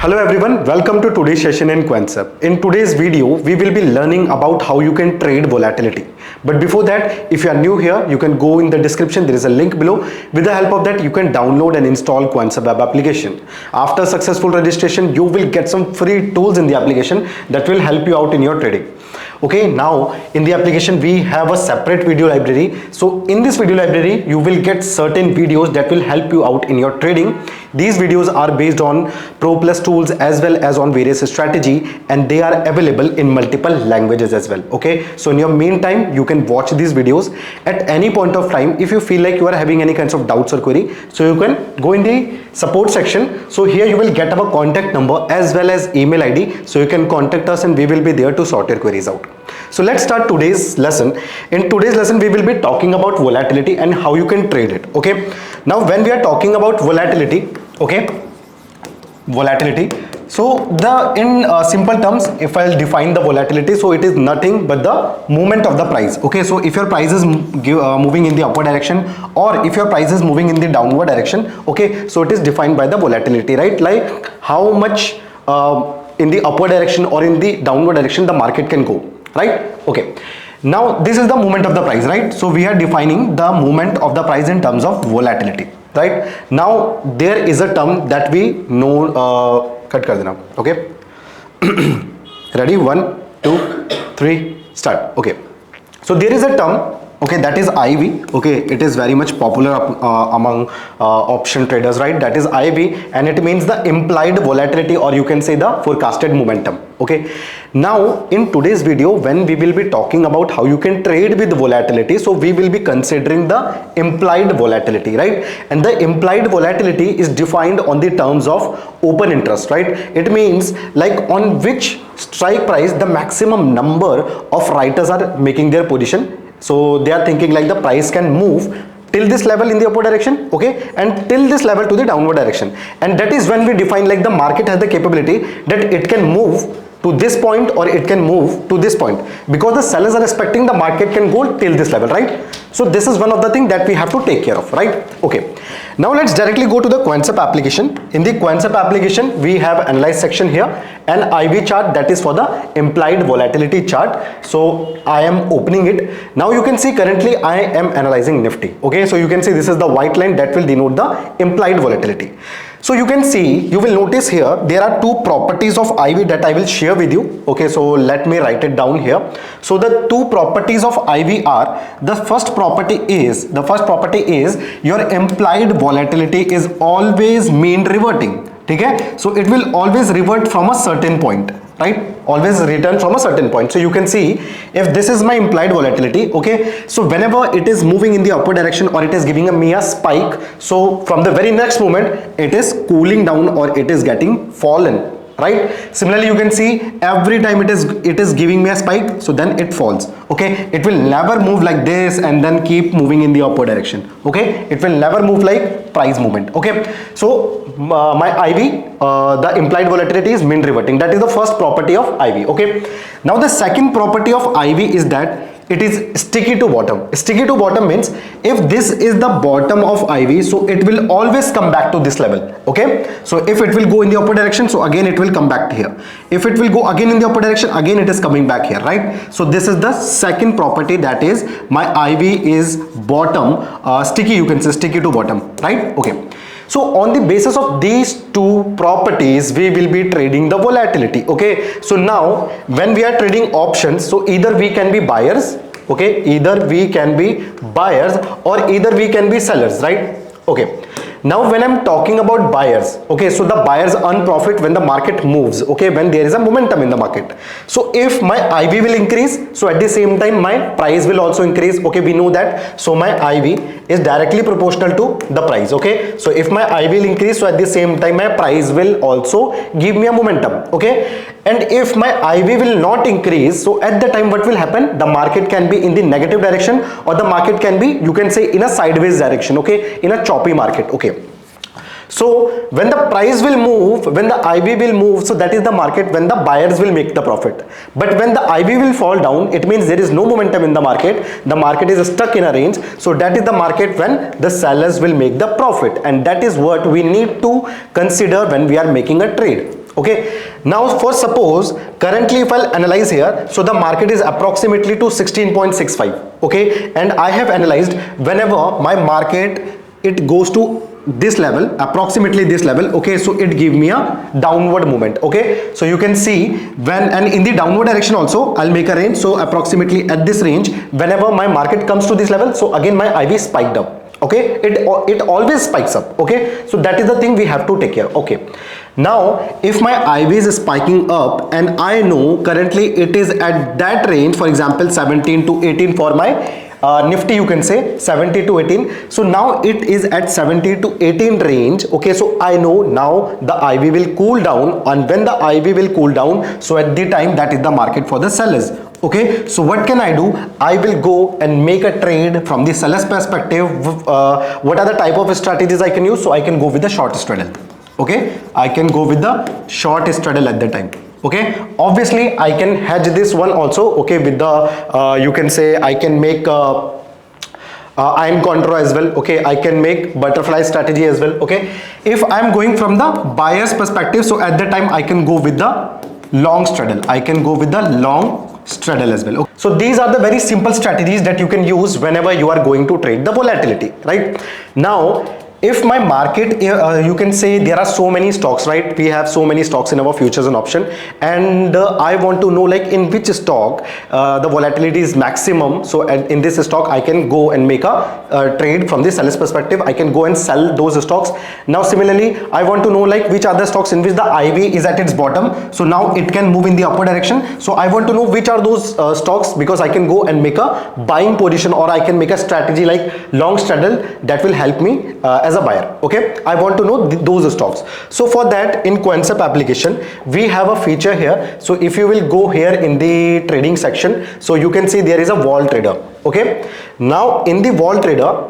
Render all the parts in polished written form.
Hello everyone, welcome to today's session in Quantsep. In today's video, we will be learning about how you can trade volatility. But before that, if you are new here, you can go in the description. There is a link below. With the help of that, you can download and install Quantsep web application. After successful registration, you will get some free tools in the application that will help you out in your trading. Okay, now in the application we have a separate video library. So in this video library you will get certain videos that will help you out in your trading. These videos are based on Pro Plus tools as well as on various strategy, and they are available in multiple languages as well. Okay, so in your meantime you can watch these videos at any point of time. If you feel like you are having any kinds of doubts or query, so you can go in the support section. So here you will get our contact number as well as email ID, so you can contact us and we will be there to sort your queries out. So let's start today's lesson. In today's lesson we will be talking about volatility and how you can trade it. Okay, now when we are talking about volatility, so in simple terms, if I'll define the volatility, so it is nothing but the movement of the price. Okay, so if your price is moving in the upward direction, or if your price is moving in the downward direction, okay, so it is defined by the volatility, right? Like how much in the upward direction or in the downward direction the market can go, right? Okay, now this is the movement of the price, right? So we are defining the movement of the price in terms of volatility, right? Now there is a term that we know, cut kar dena, okay? Ready? 1, 2, 3, start. Okay, so there is a term, okay, that is IV. Okay, it is very much popular among option traders, right? That is IV, and it means the implied volatility, or you can say the forecasted momentum. Okay, now in today's video, when we will be talking about how you can trade with volatility, so we will be considering the implied volatility, right? And the implied volatility is defined on the terms of open interest, right? It means like on which strike price the maximum number of writers are making their position. So they are thinking like the price can move till this level in the upward direction, okay, and till this level to the downward direction. And that is when we define like the market has the capability that it can move to this point or it can move to this point, because the sellers are expecting the market can go till this level, right? So this is one of the things that we have to take care of, right? Okay, now let's directly go to the Quantsep application. In the Quantsep application we have analyze section here, an IV chart, that is for the implied volatility chart. So I am opening it. Now you can see currently I am analyzing Nifty. Okay, so you can see this is the white line that will denote the implied volatility. So you can see, you will notice here there are two properties of IV that I will share with you. Okay, so let me write it down here. So the two properties of IV are, the first property is your implied volatility is always mean reverting. Okay, so it will always revert from a certain point, right? Always return from a certain point. So you can see if this is my implied volatility, okay, so whenever it is moving in the upward direction or it is giving me a spike, so from the very next moment it is cooling down or it is getting fallen, right? Similarly you can see every time it is giving me a spike, so then it falls. Okay, it will never move like this and then keep moving in the upward direction. Okay, it will never move like price movement. Okay, so my IV, the implied volatility is mean reverting. That is the first property of IV. Okay, now the second property of IV is that it is sticky to bottom. Sticky to bottom means if this is the bottom of IV, so it will always come back to this level. Okay, so if it will go in the upward direction, so again it will come back to here. If it will go again in the upward direction, again it is coming back here, right? So this is the second property, that is my IV is bottom, sticky, you can say sticky to bottom, right? Okay, so on the basis of these two properties we will be trading the volatility. Okay, so now when we are trading options, so either we can be buyers, okay, either we can be buyers or either we can be sellers, right? Okay, now when I'm talking about buyers, okay, so the buyers earn profit when the market moves, okay, when there is a momentum in the market. So if my IV will increase, so at the same time my price will also increase. Okay, we know that. So my IV is directly proportional to the price. Okay, so if my IV will increase, so at the same time my price will also give me a momentum. Okay, and if my IV will not increase, so at the time what will happen, the market can be in the negative direction or the market can be, you can say, in a sideways direction. Okay, in a choppy market. Okay, so when the price will move, when the IV will move, so that is the market when the buyers will make the profit. But when the IV will fall down, it means there is no momentum in the market is stuck in a range, so that is the market when the sellers will make the profit, and that is what we need to consider when we are making a trade. Okay, now for suppose currently if I'll analyze here, so the market is approximately to 16.65. okay, and I have analyzed whenever my market it goes to this level, approximately this level, okay, so it give me a downward movement. Okay, so you can see when, and in the downward direction also I'll make a range, so approximately at this range whenever my market comes to this level, so again my IV spiked up. Okay, it always spikes up. Okay, so that is the thing we have to take care. Okay, now if my IV is spiking up and I know currently it is at that range, for example 17 to 18 for my Nifty, you can say 70 to 18. So now it is at 70 to 18 range. Okay, so I know now the IV will cool down, and when the IV will cool down, so at the time that is the market for the sellers. Okay, so what can I do? I will go and make a trade from the seller's perspective. What are the type of strategies I can use? So I can go with the short straddle. Okay, I can go with the short straddle at the time. Okay, obviously I can hedge this one also. Okay, with the you can say I can make iron control as well. Okay, I can make butterfly strategy as well. Okay, if I am going from the buyer's perspective, so at that time I can go with the long straddle. I can go with the long straddle as well. Okay, so these are the very simple strategies that you can use whenever you are going to trade the volatility, right? Now if my market, you can say there are so many stocks, right? We have so many stocks in our futures and option, and I want to know like in which stock the volatility is maximum. So in this stock I can go and make a trade from the seller's perspective. I can go and sell those stocks. Now similarly I want to know like which are the stocks in which the IV is at its bottom, so now it can move in the upward direction. So I want to know which are those stocks, because I can go and make a buying position, or I can make a strategy like long straddle that will help me as a buyer. Okay, I want to know those stocks. So for that, in Concept application we have a feature here. So if you will go here in the trading section, so you can see there is a vol trader. Okay, now in the vol trader,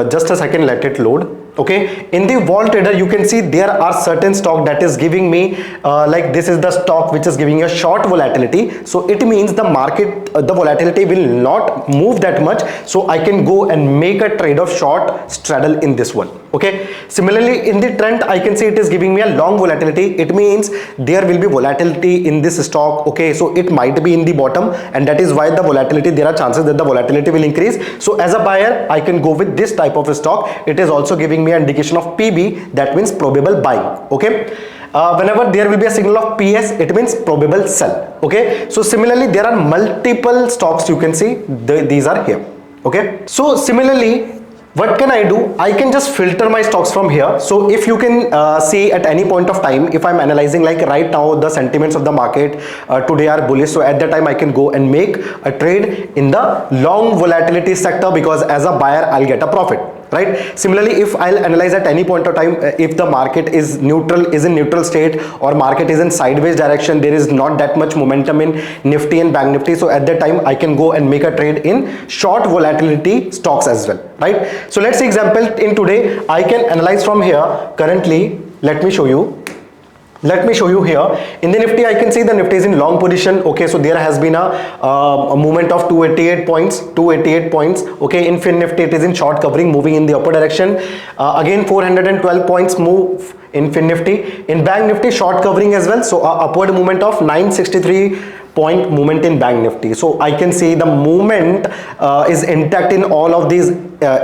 just a second, let it load. Okay, in the vol trader you can see there are certain stock that is giving me like this is the stock which is giving a short volatility. So it means the market the volatility will not move that much, so I can go and make a trade of short straddle in this one. Okay, similarly in the trend I can see it is giving me a long volatility. It means there will be volatility in this stock. Okay, so it might be in the bottom, and that is why the volatility, there are chances that the volatility will increase. So as a buyer I can go with this type of stock. It is also giving me an indication of PB, that means probable buying. Okay, whenever there will be a signal of PS, it means probable sell. Okay, so similarly there are multiple stocks, you can see these are here. Okay, so similarly what can I do? I can just filter my stocks from here. So if you can see at any point of time, if I'm analyzing like right now the sentiments of the market today are bullish, so at that time I can go and make a trade in the long volatility sector, because as a buyer I'll get a profit. Right, similarly if I'll analyze at any point of time, if the market is neutral, is in neutral state, or market is in sideways direction, there is not that much momentum in Nifty and Bank Nifty, so at that time I can go and make a trade in short volatility stocks as well. Right, so let's say example in today I can analyze from here. Currently let me show you here in the Nifty. I can see the Nifty is in long position. Okay, so there has been a movement of 288 points. Okay, in Fin Nifty it is in short covering, moving in the upper direction. Again 412 points move in Fin Nifty. In Bank Nifty short covering as well, so upward movement of 963 point movement in Bank Nifty. So I can see the movement is intact in all of these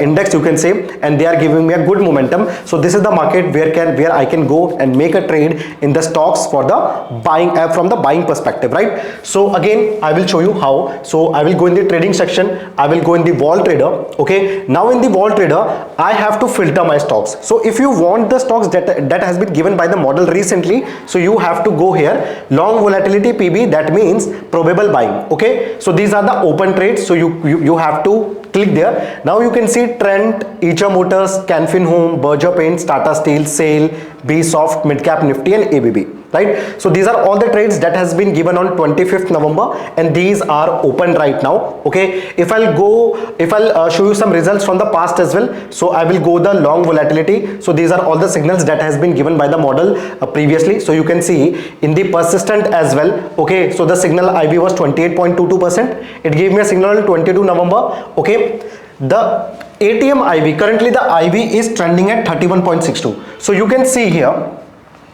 index, you can say, and they are giving me a good momentum. So this is the market where I can go and make a trade in the stocks for the buying from the buying perspective. Right, so again I will show you how. So I will go in the trading section, I will go in the vol trader. Okay, now in the vol trader I have to filter my stocks. So if you want the stocks that has been given by the model recently, so you have to go here long volatility PB, that means probable buying. Okay, so these are the open trades, so you have to click there. Now you can see Trent, Eicher Motors, Canfin Home, Berger Paints, Tata Steel, SAIL, BSoft, Midcap Nifty and ABB. Right, so these are all the trades that has been given on 25th November, and these are open right now. Okay, if I'll show you some results from the past as well, so I will go the long volatility. So these are all the signals that has been given by the model previously. So you can see in the persistent as well. Okay, so the signal IV was 28.22%. It gave me a signal on 22 November. Okay, the ATM IV, currently the IV is trending at 31.62. So you can see here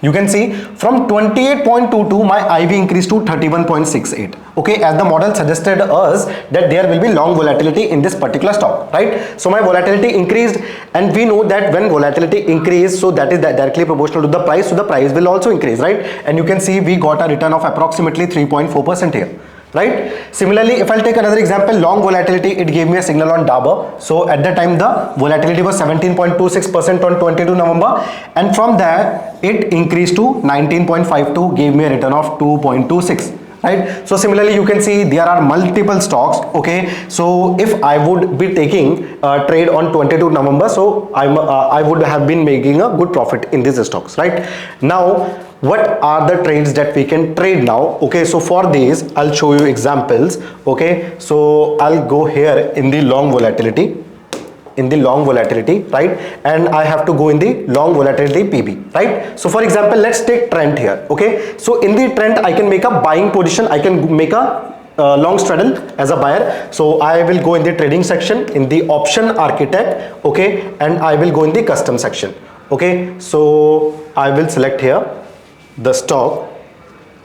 You can see from 28.22 my IV increased to 31.68. Okay, as the model suggested us that there will be long volatility in this particular stock, right? So my volatility increased, and we know that when volatility increase, so that is directly proportional to the price, so the price will also increase, right? And you can see we got a return of approximately 3.4% here, right? Similarly, if I'll take another example, long volatility, it gave me a signal on Dabur. So at that time the volatility was 17.26% on 22 November, and from there it increased to 19.52, gave me a return of 2.26, right? So similarly you can see there are multiple stocks. Okay, so if I would be taking a trade on 22 November, so I would have been making a good profit in these stocks, right? Now what are the trades that we can trade now? Okay, so for these I'll show you examples. Okay, so I'll go here in the long volatility, right? And I have to go in the long volatility PB, right? So for example, let's take trend here. Okay, so in the trend I can make a buying position, I can make a long straddle as a buyer. So I will go in the trading section, in the option architect, okay, and I will go in the custom section. Okay, so I will select here the stock.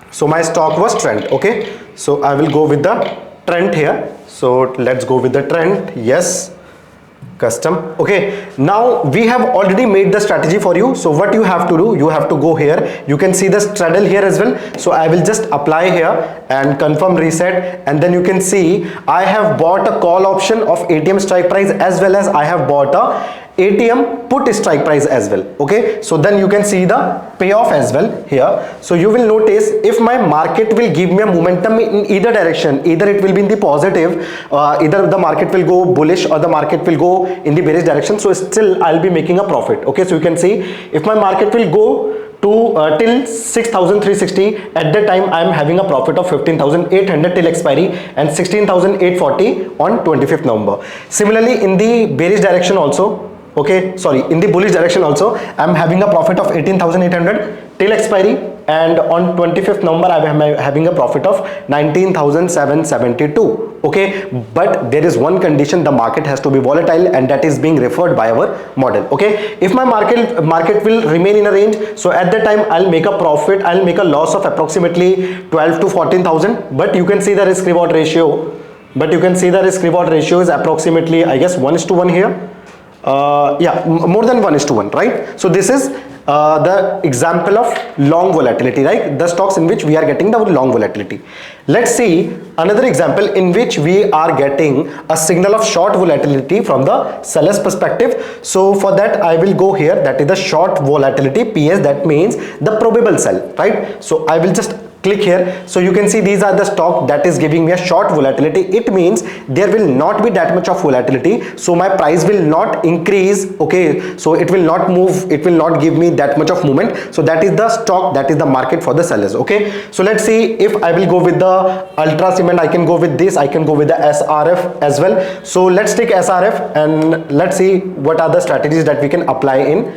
So my stock was trend. Okay, so I will go with the trend here. So let's go with the trend. Yes, custom. Okay, now we have already made the strategy for you. So what you have to do, you have to go here, you can see the straddle here as well. So I will just apply here and confirm reset, and then you can see I have bought a call option of ATM strike price, as well as I have bought a ATM put strike price as well. Okay, so then you can see the payoff as well here. So you will notice if my market will give me a momentum in either direction, either it will be in the positive, either the market will go bullish or the market will go in the bearish direction, so still I'll be making a profit. Okay, so you can see if my market will go to till 6,360, at that time I am having a profit of 15,800 till expiry and 16,840 on 25th November. Similarly in the bearish direction also, okay, sorry, in the bullish direction also I am having a profit of 18,800 till expiry, and on 25th November I am having a profit of 19,772. Okay, but there is one condition, the market has to be volatile, and that is being referred by our model. Okay, if my market will remain in a range, so at that time I'll make a profit, I'll make a loss of approximately 12 to 14,000, but you can see the risk reward ratio, is approximately, I guess, 1:1 here. Yeah, more than 1:1, right? So this is the example of long volatility, right? The stocks in which we are getting the long volatility. Let's see another example in which we are getting a signal of short volatility from the seller's perspective. So for that I will go here, that is the short volatility PS, that means the probable sell, right? So I will just click here. So you can see these are the stock that is giving me a short volatility. It means there will not be that much of volatility, so my price will not increase. Okay, so it will not move, it will not give me that much of movement. So that is the stock, that is the market for the sellers. Okay, so let's see if I will go with the ultra cement, I can go with this, I can go with the SRF as well. So let's take SRF and let's see what are the strategies that we can apply in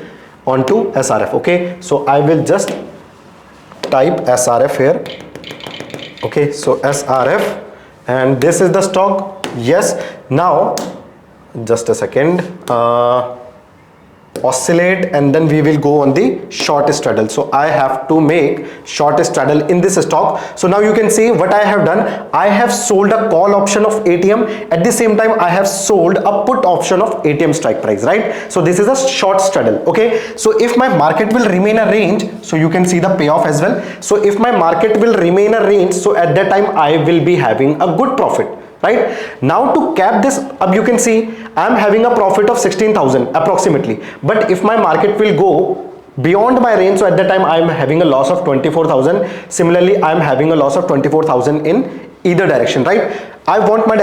onto SRF. Okay, so I will just type SRF here. Okay, so SRF, and this is the stock. Yes, now just a second, oscillate, and then we will go on the short straddle. So I have to make short straddle in this stock. So now you can see what I have done. I have sold a call option of ATM, at the same time I have sold a put option of ATM strike price, right? So this is a short straddle. Okay, so if my market will remain a range, so you can see the payoff as well. So if my market will remain a range, so at that time I will be having a good profit, right? Now to cap this up, you can see I am having a profit of 16,000 approximately, but if my market will go beyond my range, so at that time I am having a loss of 24,000. Similarly I am having a loss of 24,000 in either direction, right? I want my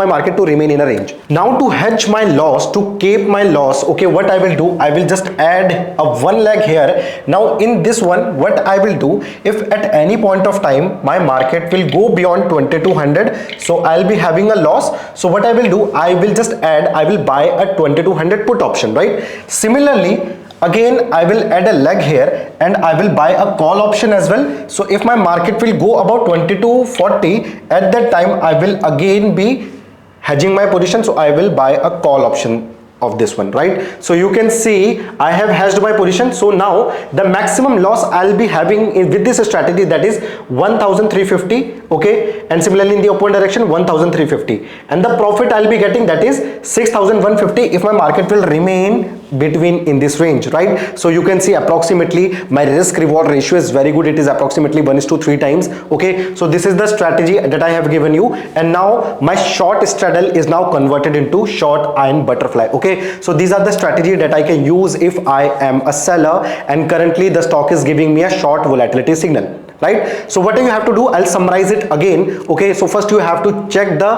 market to remain in a range. Now to hedge my loss, to keep my loss, okay, what I will do, I will just add a one leg here. Now in this one, what I will do, if at any point of time my market will go beyond 2200, so I'll be having a loss. So what I will do, I will just add, I will buy a 2200 put option, right? Similarly, again I will add a leg here and I will buy a call option as well. So if my market will go about 2240, at that time I will again be hedging my position, so I will buy a call option of this one, right? So you can see I have hedged my position. So now the maximum loss I'll be having with this strategy, that is 1350, okay, and similarly in the upward direction 1350, and the profit I'll be getting, that is 6150 if my market will remain between in this range, right? So you can see approximately my risk reward ratio is very good. It is approximately 1:3 times, okay? So this is the strategy that I have given you, and now my short straddle is now converted into short iron butterfly, okay? So these are the strategy that I can use if I am a seller and currently the stock is giving me a short volatility signal, right? So what do you have to do? I'll summarize it again, okay? So first you have to check the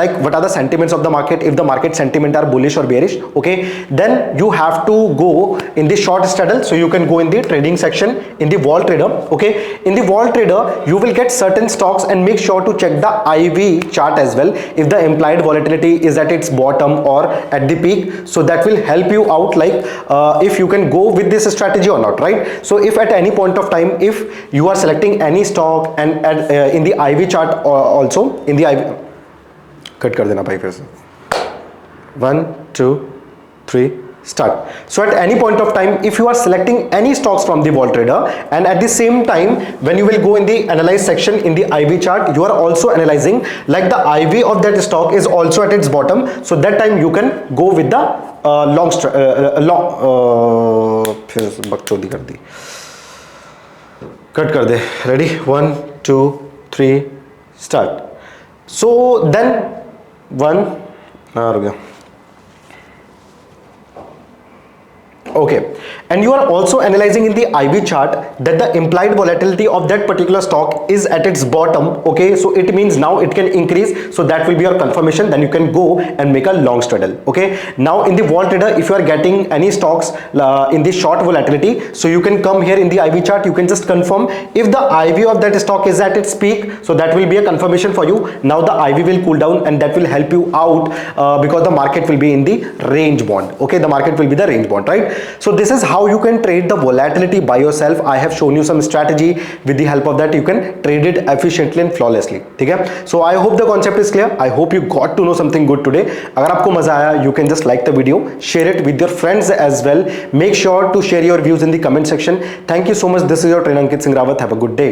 like what are the sentiments of the market, if the market sentiment are bullish or bearish, okay? Then you have to go in the short straddle. So you can go in the trading section in the Vol Trader, okay? In the Vol Trader you will get certain stocks, and make sure to check the IV chart as well, if the implied volatility is at its bottom or at the peak. So that will help you out, like if you can go with this strategy or not, right? So if at any point of time, if you are selecting any stock and in the IV chart also in the IV, cut kar dena bhai, फिर से 1 2 3 start. So at any point of time, if you are selecting any stocks from the Vol Trader, and at the same time when you will go in the analyze section in the IV chart, you are also analyzing like the IV of that stock is also at its bottom, so that time you can go with the फिर बकचोदी कर दी, cut कर दे, ready 1 2 3 start. So then 1 रुक गया, okay, and you are also analyzing in the IV chart that the implied volatility of that particular stock is at its bottom, okay? So it means now it can increase, so that will be your confirmation. Then you can go and make a long straddle, okay? Now in the Vol Trader, if you are getting any stocks in the short volatility, so you can come here in the IV chart, you can just confirm if the IV of that stock is at its peak, so that will be a confirmation for you. Now the IV will cool down, and that will help you out because the market will be in the range bond, okay? The market will be the range bond, right? So this is how you can trade the volatility by yourself. I have shown you some strategy. With the help of that, you can trade it efficiently and flawlessly, ठीक है? So I hope the concept is clear. I hope you got to know something good today. अगर आपको मजा आया, you can just like the video, share it with your friends as well. Make sure to share your views in the comment section. Thank you so much. This is your trainer Ankit Singh Rawat. Have a good day.